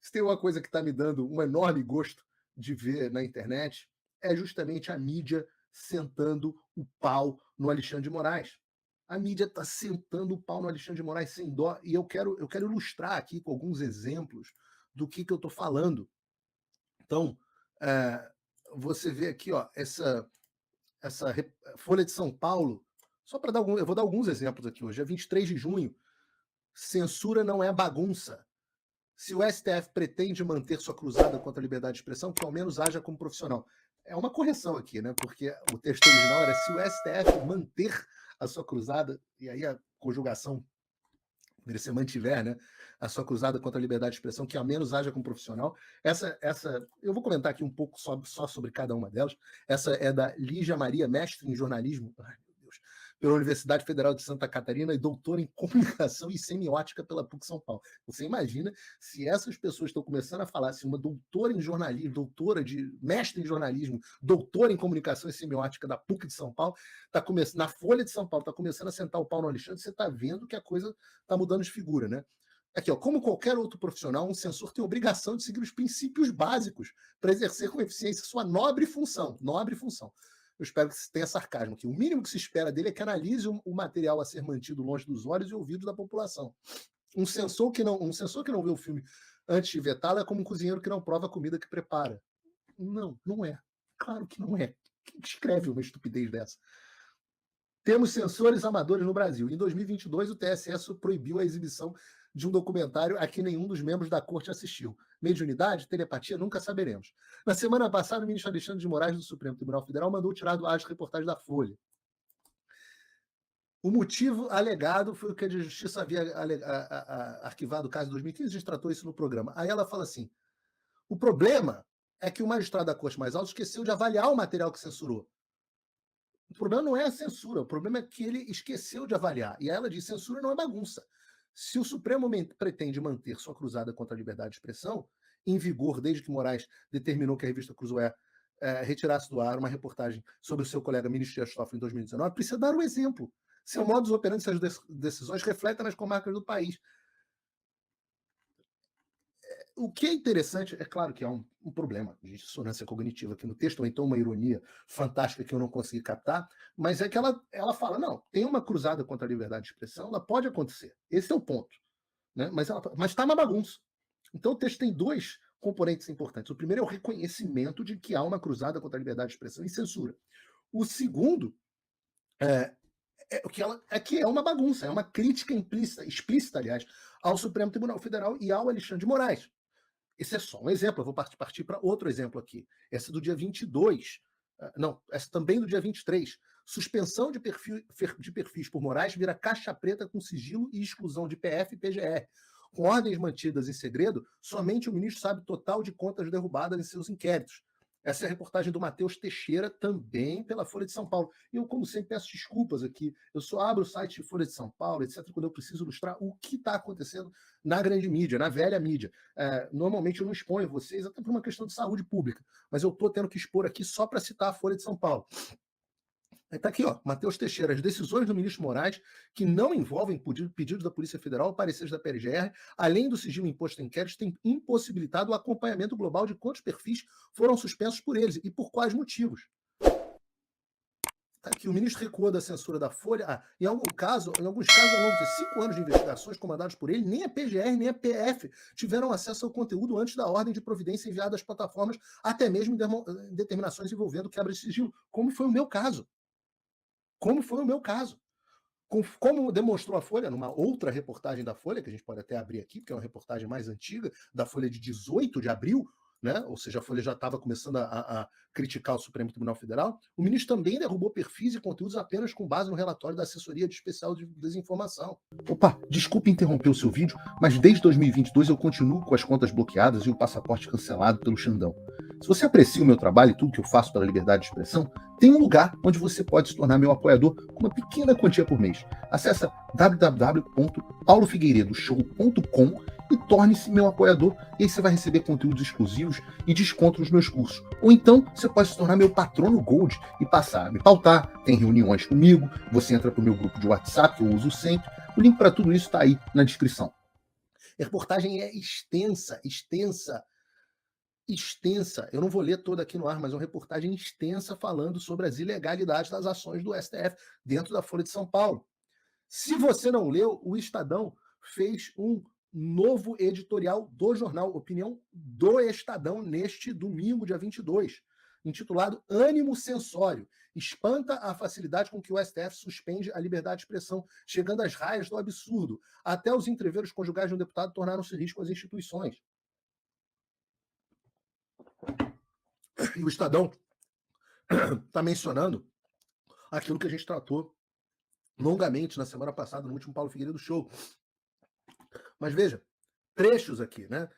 Se tem uma coisa que está me dando um enorme gosto de ver na internet, é justamente a mídia sentando o pau no Alexandre de Moraes. A mídia está sentando o pau no Alexandre de Moraes sem dó, e eu quero ilustrar aqui com alguns exemplos do que eu estou falando. Então, é, você vê aqui, ó, essa Folha de São Paulo, só para dar eu vou dar alguns exemplos aqui hoje. É 23 de junho. Censura não é bagunça. Se o STF pretende manter sua cruzada contra a liberdade de expressão, que ao menos haja como profissional. É uma correção aqui, né? Porque o texto original era se o STF manter a sua cruzada, e aí a conjugação poderia ser mantiver, né? A sua cruzada contra a liberdade de expressão, que ao menos haja como profissional. Eu vou comentar aqui um pouco só sobre cada uma delas. Essa é da Lígia Maria, mestre em jornalismo. Ai, meu Deus, pela Universidade Federal de Santa Catarina e doutora em comunicação e semiótica pela PUC São Paulo. Você imagina se essas pessoas estão começando a falar, se uma doutora em jornalismo, mestre em jornalismo, doutora em comunicação e semiótica da PUC de São Paulo, tá começando, na Folha de São Paulo, está começando a sentar o pau no Alexandre, você está vendo que a coisa está mudando de figura, né? Aqui, ó, como qualquer outro profissional, um censor tem a obrigação de seguir os princípios básicos para exercer com eficiência sua nobre função. Nobre função. Eu espero que tenha sarcasmo aqui. O mínimo que se espera dele é que analise o material a ser mantido longe dos olhos e ouvidos da população. Um censor que não vê o filme antes de vetá-lo é como um cozinheiro que não prova a comida que prepara. Não, não é. Claro que não é. Quem escreve uma estupidez dessa? Temos censores amadores no Brasil. Em 2022, o TSE proibiu a exibição de um documentário a que nenhum dos membros da corte assistiu. Mediunidade, telepatia, nunca saberemos. Na semana passada, o ministro Alexandre de Moraes, do Supremo Tribunal Federal, mandou tirar do ar as reportagens da Folha. O motivo alegado foi o que a Justiça havia arquivado o caso em 2015, a gente tratou isso no programa. Aí ela fala assim, o problema é que o magistrado da Corte mais alta esqueceu de avaliar o material que censurou. O problema não é a censura, o problema é que ele esqueceu de avaliar. E ela diz, censura não é bagunça. Se o Supremo pretende manter sua cruzada contra a liberdade de expressão, em vigor desde que Moraes determinou que a revista Cruzoé retirasse do ar uma reportagem sobre o seu colega ministro Dias Toffoli em 2019, precisa dar um exemplo. Seu modus operandi, suas decisões refletem nas comarcas do país. O que é interessante, é claro que há um problema de dissonância cognitiva aqui no texto, ou então uma ironia fantástica que eu não consegui captar, mas é que ela fala, não, tem uma cruzada contra a liberdade de expressão, ela pode acontecer. Esse é o ponto. Né? Mas está uma bagunça. Então o texto tem dois componentes importantes. O primeiro é o reconhecimento de que há uma cruzada contra a liberdade de expressão e censura. O segundo que é uma bagunça, é uma crítica explícita, aliás, ao Supremo Tribunal Federal e ao Alexandre de Moraes. Esse é só um exemplo, eu vou partir para outro exemplo aqui. Essa do dia 22, essa também do dia 23. Suspensão de perfis por Moraes vira caixa preta com sigilo e exclusão de PF e PGR. Com ordens mantidas em segredo, somente o ministro sabe o total de contas derrubadas em seus inquéritos. Essa é a reportagem do Matheus Teixeira, também pela Folha de São Paulo. E eu, como sempre, peço desculpas aqui. Eu só abro o site Folha de São Paulo, etc., quando eu preciso ilustrar o que está acontecendo na grande mídia, na velha mídia. Normalmente eu não exponho vocês, até por uma questão de saúde pública, mas eu estou tendo que expor aqui só para citar a Folha de São Paulo. Está aqui, ó, Matheus Teixeira, as decisões do ministro Moraes que não envolvem pedidos da Polícia Federal ou pareceres da PGR, além do sigilo imposto em inquéritos, têm impossibilitado o acompanhamento global de quantos perfis foram suspensos por eles e por quais motivos. Tá aqui, o ministro recuou da censura da Folha. Em alguns casos, ao longo de 5 anos de investigações comandadas por ele, nem a PGR nem a PF tiveram acesso ao conteúdo antes da ordem de providência enviada às plataformas, até mesmo em determinações envolvendo quebra de sigilo, como foi o meu caso. Como demonstrou a Folha, numa outra reportagem da Folha, que a gente pode até abrir aqui, porque é uma reportagem mais antiga, da Folha de 18 de abril, né? Ou seja, a Folha já estava começando a criticar o Supremo Tribunal Federal, o ministro também derrubou perfis e conteúdos apenas com base no relatório da Assessoria Especial de Desinformação. Opa, desculpe interromper o seu vídeo, mas desde 2022 eu continuo com as contas bloqueadas e o passaporte cancelado pelo Xandão. Se você aprecia o meu trabalho e tudo que eu faço pela liberdade de expressão, tem um lugar onde você pode se tornar meu apoiador com uma pequena quantia por mês. Acesse www.paulofigueiredoshow.com e torne-se meu apoiador, e aí você vai receber conteúdos exclusivos e desconto nos meus cursos. Ou então, você pode se tornar meu patrono Gold e passar a me pautar, tem reuniões comigo, você entra para o meu grupo de WhatsApp, que eu uso sempre. O link para tudo isso está aí na descrição. A reportagem é extensa, extensa, extensa. Eu não vou ler toda aqui no ar, mas é uma reportagem extensa falando sobre as ilegalidades das ações do STF dentro da Folha de São Paulo. Se você não leu, o Estadão fez um novo editorial do jornal Opinião do Estadão neste domingo, dia 22, intitulado Ânimo Censório. Espanta a facilidade com que o STF suspende a liberdade de expressão, chegando às raias do absurdo. Até os entreveros conjugais de um deputado tornaram-se risco às instituições. E o Estadão está mencionando aquilo que a gente tratou longamente na semana passada, no último Paulo Figueiredo Show. Mas veja, trechos aqui, né?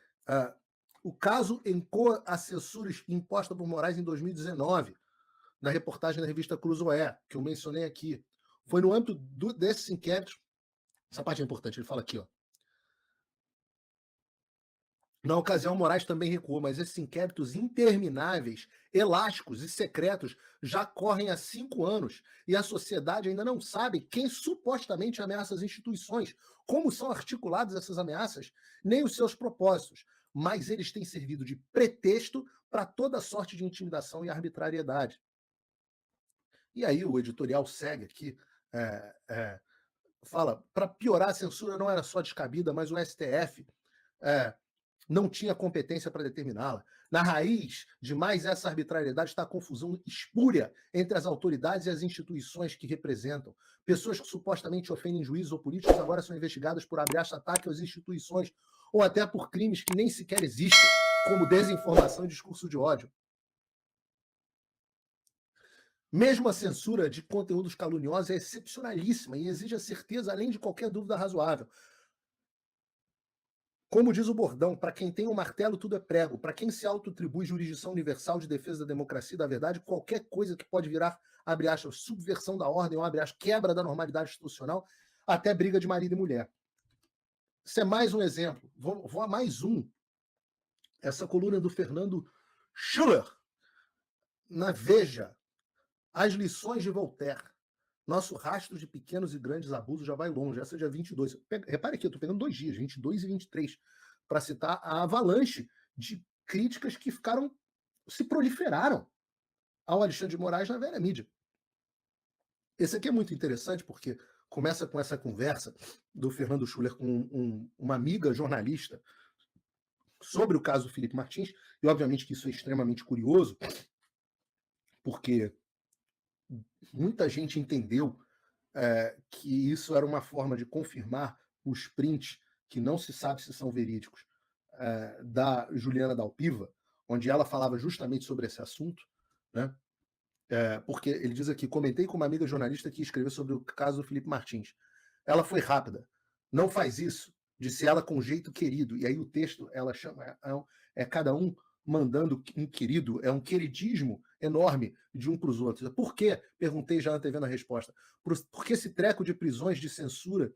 O caso encoa a censura imposta por Moraes em 2019, na reportagem da revista Cruzoé, que eu mencionei aqui. Foi no âmbito desses inquéritos, essa parte é importante, ele fala aqui, ó. Na ocasião, Moraes também recuou, mas esses inquéritos intermináveis, elásticos e secretos já correm há 5 anos e a sociedade ainda não sabe quem supostamente ameaça as instituições, como são articuladas essas ameaças, nem os seus propósitos. Mas eles têm servido de pretexto para toda sorte de intimidação e arbitrariedade. E aí o editorial segue aqui, fala, para piorar, a censura não era só descabida, mas o STF não tinha competência para determiná-la. Na raiz de mais essa arbitrariedade está a confusão espúria entre as autoridades e as instituições que representam. Pessoas que supostamente ofendem juízes ou políticos agora são investigadas por ataque às instituições ou até por crimes que nem sequer existem, como desinformação e discurso de ódio. Mesmo a censura de conteúdos caluniosos é excepcionalíssima e exige a certeza além de qualquer dúvida razoável. Como diz o bordão, para quem tem um martelo tudo é prego, para quem se autoatribui jurisdição universal de defesa da democracia e da verdade, qualquer coisa que pode virar, abre aspas, subversão da ordem ou, abre aspas, quebra da normalidade institucional, até briga de marido e mulher. Isso é mais um exemplo. Vou a mais um. Essa coluna do Fernando Schuller, na Veja, As Lições de Voltaire. Nosso rastro de pequenos e grandes abusos já vai longe. Essa é dia 22. Repare aqui, eu estou pegando 2 dias, 22 e 23, para citar a avalanche de críticas que se proliferaram ao Alexandre de Moraes na velha mídia. Esse aqui é muito interessante porque começa com essa conversa do Fernando Schuller com uma amiga jornalista sobre o caso do Felipe Martins, e obviamente que isso é extremamente curioso, porque muita gente entendeu que isso era uma forma de confirmar os prints, que não se sabe se são verídicos, da Juliana Dalpiva, onde ela falava justamente sobre esse assunto, né? Porque ele diz aqui, comentei com uma amiga jornalista que escreveu sobre o caso do Felipe Martins. Ela foi rápida. Não faz isso, disse ela com jeito querido. E aí o texto, ela chama, cada um mandando um querido, é um queridismo enorme de um para os outros. Por quê? Perguntei já na TV na resposta. Porque esse treco de prisões de censura,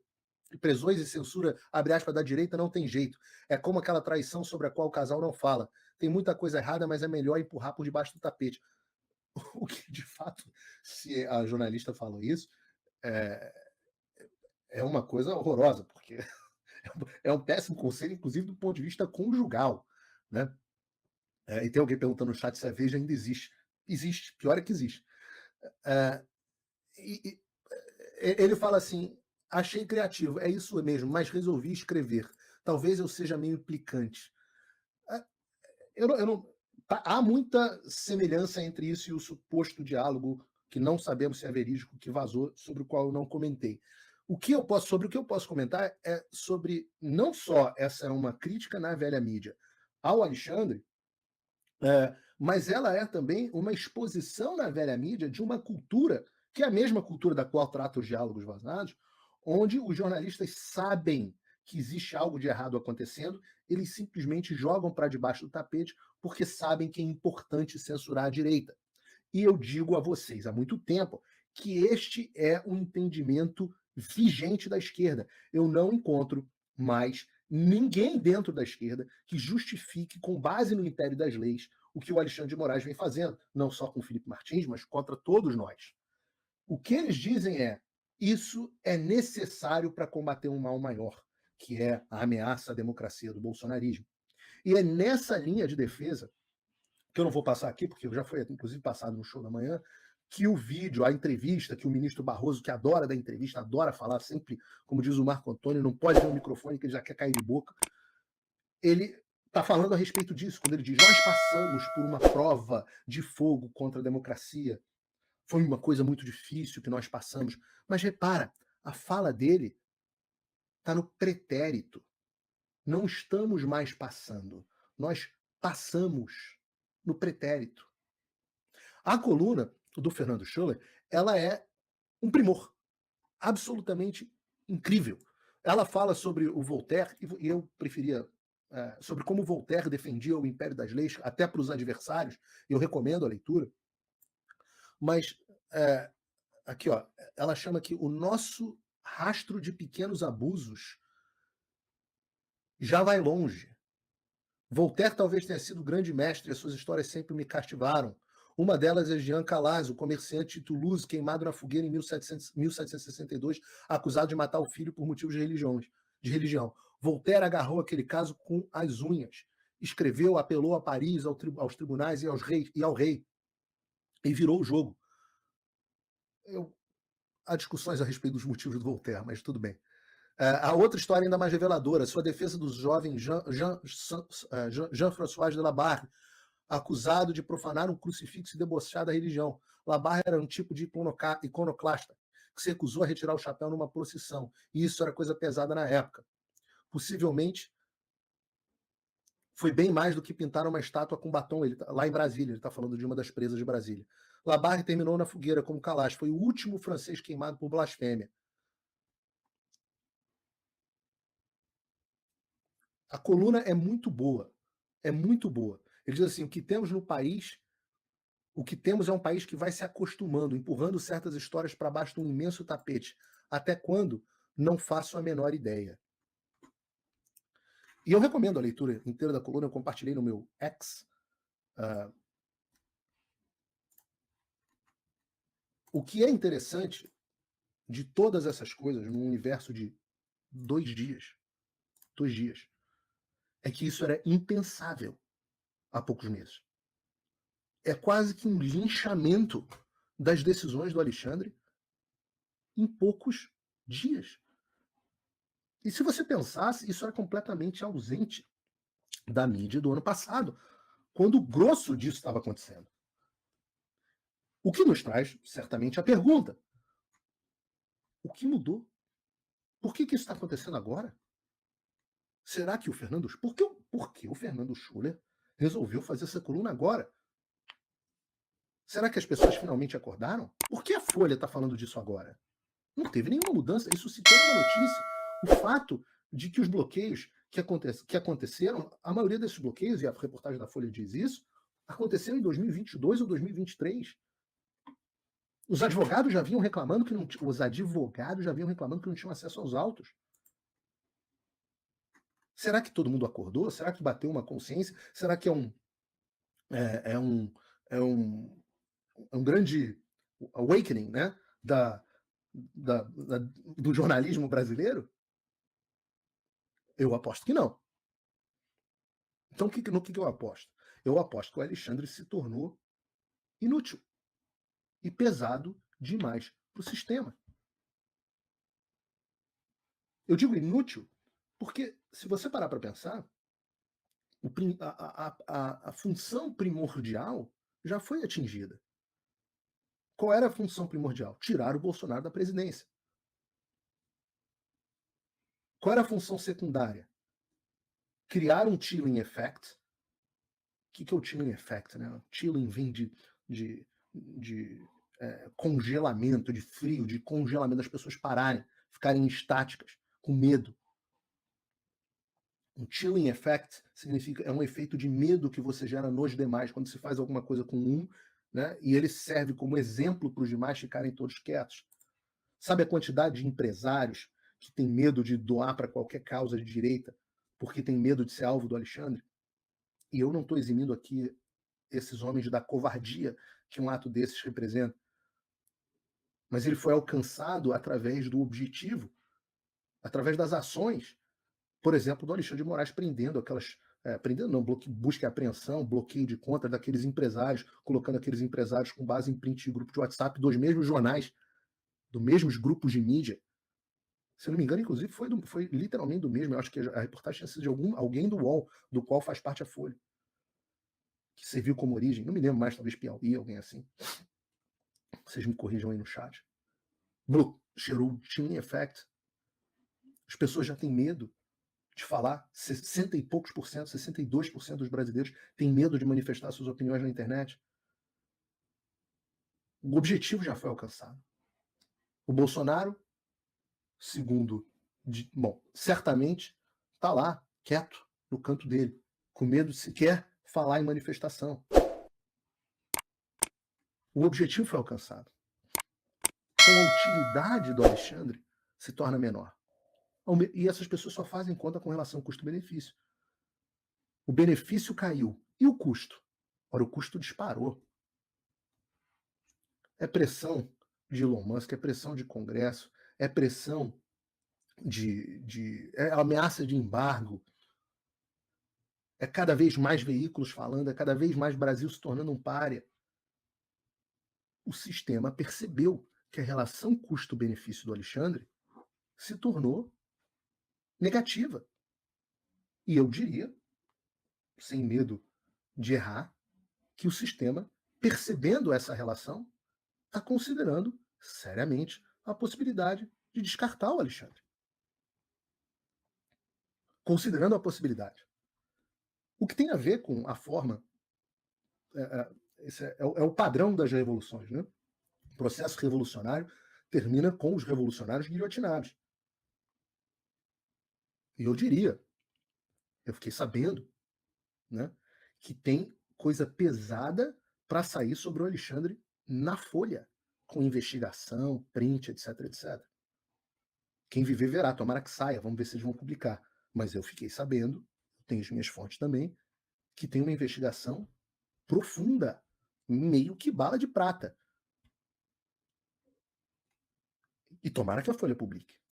prisões e censura, abre aspas, da direita não tem jeito. É como aquela traição sobre a qual o casal não fala. Tem muita coisa errada, mas é melhor empurrar por debaixo do tapete. O que, de fato, se a jornalista falou isso, é uma coisa horrorosa, porque é um péssimo conselho, inclusive do ponto de vista conjugal, né? E tem alguém perguntando no chat se a Veja ainda existe. Existe, pior é que existe. Ele fala assim, achei criativo, é isso mesmo, mas resolvi escrever. Talvez eu seja meio implicante. Há muita semelhança entre isso e o suposto diálogo, que não sabemos se é verídico, que vazou, sobre o qual eu não comentei. Sobre o que eu posso comentar é sobre, não só essa é uma crítica na velha mídia ao Alexandre, mas ela é também uma exposição na velha mídia de uma cultura, que é a mesma cultura da qual trata os diálogos vazados, onde os jornalistas sabem que existe algo de errado acontecendo, eles simplesmente jogam para debaixo do tapete porque sabem que é importante censurar a direita. E eu digo a vocês há muito tempo que este é um entendimento vigente da esquerda. Eu não encontro mais ninguém dentro da esquerda que justifique, com base no império das leis, o que o Alexandre de Moraes vem fazendo, não só com o Felipe Martins, mas contra todos nós. O que eles dizem é: isso é necessário para combater um mal maior, que é a ameaça à democracia do bolsonarismo. E é nessa linha de defesa, que eu não vou passar aqui, porque já foi inclusive passado no show da manhã, que o vídeo, a entrevista, que o ministro Barroso, que adora dar entrevista, adora falar sempre, como diz o Marco Antônio, não pode ter um microfone que ele já quer cair de boca, ele está falando a respeito disso, quando ele diz: nós passamos por uma prova de fogo contra a democracia, foi uma coisa muito difícil que nós passamos. Mas repara, a fala dele está no pretérito. Não estamos mais passando, nós passamos no pretérito. A coluna do Fernando Schuller, ela é um primor, absolutamente incrível. Ela fala sobre o Voltaire, e eu preferia sobre como Voltaire defendia o império das leis, até para os adversários, eu recomendo a leitura. Mas aqui, ó, ela chama que o nosso rastro de pequenos abusos já vai longe. Voltaire talvez tenha sido grande mestre, as suas histórias sempre me cativaram. Uma delas é Jean Calas, o comerciante de Toulouse, queimado na fogueira em 1762, acusado de matar o filho por motivos de religião. Voltaire agarrou aquele caso com as unhas. Escreveu, apelou a Paris, aos tribunais e ao rei. E virou o jogo. Há discussões a respeito dos motivos do Voltaire, mas tudo bem. A outra história ainda mais reveladora, sua defesa do jovem Jean-François de Labarre, acusado de profanar um crucifixo e debochar da religião. Labarre era um tipo de iconoclasta, que se recusou a retirar o chapéu numa procissão, e isso era coisa pesada na época. Possivelmente, foi bem mais do que pintar uma estátua com batom, lá em Brasília, ele está falando de uma das presas de Brasília. Labarre terminou na fogueira como Calas, foi o último francês queimado por blasfêmia. A coluna é muito boa. É muito boa. Ele diz assim: o que temos no país, o que temos é um país que vai se acostumando, empurrando certas histórias para baixo de um imenso tapete. Até quando? Não faço a menor ideia. E eu recomendo a leitura inteira da coluna, eu compartilhei no meu X. O que é interessante de todas essas coisas, num universo de 2 dias, é que isso era impensável há poucos meses. É quase que um linchamento das decisões do Alexandre em poucos dias. E se você pensasse, isso era completamente ausente da mídia do ano passado, quando o grosso disso estava acontecendo. O que nos traz, certamente, a pergunta: o que mudou? Por que isso está acontecendo agora? Será que o Fernando... Por que o Fernando Schuller resolveu fazer essa coluna agora? Será que as pessoas finalmente acordaram? Por que a Folha está falando disso agora? Não teve nenhuma mudança, isso sequer é uma notícia. O fato de que os bloqueios que aconteceram, a maioria desses bloqueios, e a reportagem da Folha diz isso, aconteceram em 2022 ou 2023. Os advogados já vinham reclamando que não tinham acesso aos autos. Será que todo mundo acordou? Será que bateu uma consciência? Será que é um grande awakening, né, do jornalismo brasileiro? Eu aposto que não. Então, no que eu aposto? Eu aposto que o Alexandre se tornou inútil e pesado demais para o sistema. Eu digo inútil porque, se você parar para pensar, a função primordial já foi atingida. Qual era a função primordial? Tirar o Bolsonaro da presidência. Qual era a função secundária? Criar um chilling effect. O que é o chilling effect? Né? Chilling vem de congelamento, de frio, de congelamento, das pessoas pararem, ficarem estáticas, com medo. Um chilling effect é um efeito de medo que você gera nos demais quando se faz alguma coisa com um, né, e ele serve como exemplo para os demais ficarem todos quietos. Sabe a quantidade de empresários que têm medo de doar para qualquer causa de direita porque tem medo de ser alvo do Alexandre? E eu não estou eximindo aqui esses homens da covardia que um ato desses representa. Mas ele foi alcançado através do objetivo, através das ações por exemplo, do Alexandre de Moraes prendendo aquelas. Prendendo não, busca e apreensão, bloqueio de conta daqueles empresários, colocando aqueles empresários com base em print de grupo de WhatsApp dos mesmos jornais, dos mesmos grupos de mídia. Se eu não me engano, inclusive, foi literalmente do mesmo. Eu acho que a reportagem tinha sido de alguém do UOL, do qual faz parte a Folha, que serviu como origem. Não me lembro mais, talvez Piauí, alguém assim. Vocês me corrijam aí no chat. Cheirou chilling effect. As pessoas já têm medo de falar. 60 e poucos por cento, 62% dos brasileiros têm medo de manifestar suas opiniões na internet. O objetivo já foi alcançado. O Bolsonaro, segundo, certamente está lá, quieto, no canto dele, com medo de sequer falar em manifestação. O objetivo foi alcançado. Então a utilidade do Alexandre se torna menor. E essas pessoas só fazem conta com relação ao custo-benefício. O benefício caiu. E o custo? Ora, o custo disparou. É pressão de Elon Musk, é pressão de Congresso, é pressão é ameaça de embargo, é cada vez mais veículos falando, é cada vez mais Brasil se tornando um pária. O sistema percebeu que a relação custo-benefício do Alexandre se tornou negativa. E eu diria, sem medo de errar, que o sistema, percebendo essa relação, está considerando seriamente a possibilidade de descartar o Alexandre. Considerando a possibilidade. O que tem a ver com a forma. Esse é o padrão das revoluções. Né? O processo revolucionário termina com os revolucionários guilhotinados. E eu diria, eu fiquei sabendo, né, que tem coisa pesada para sair sobre o Alexandre na Folha, com investigação, print, etc, etc. Quem viver verá, tomara que saia, vamos ver se eles vão publicar. Mas eu fiquei sabendo, tenho as minhas fontes também, que tem uma investigação profunda, meio que bala de prata. E tomara que a Folha publique.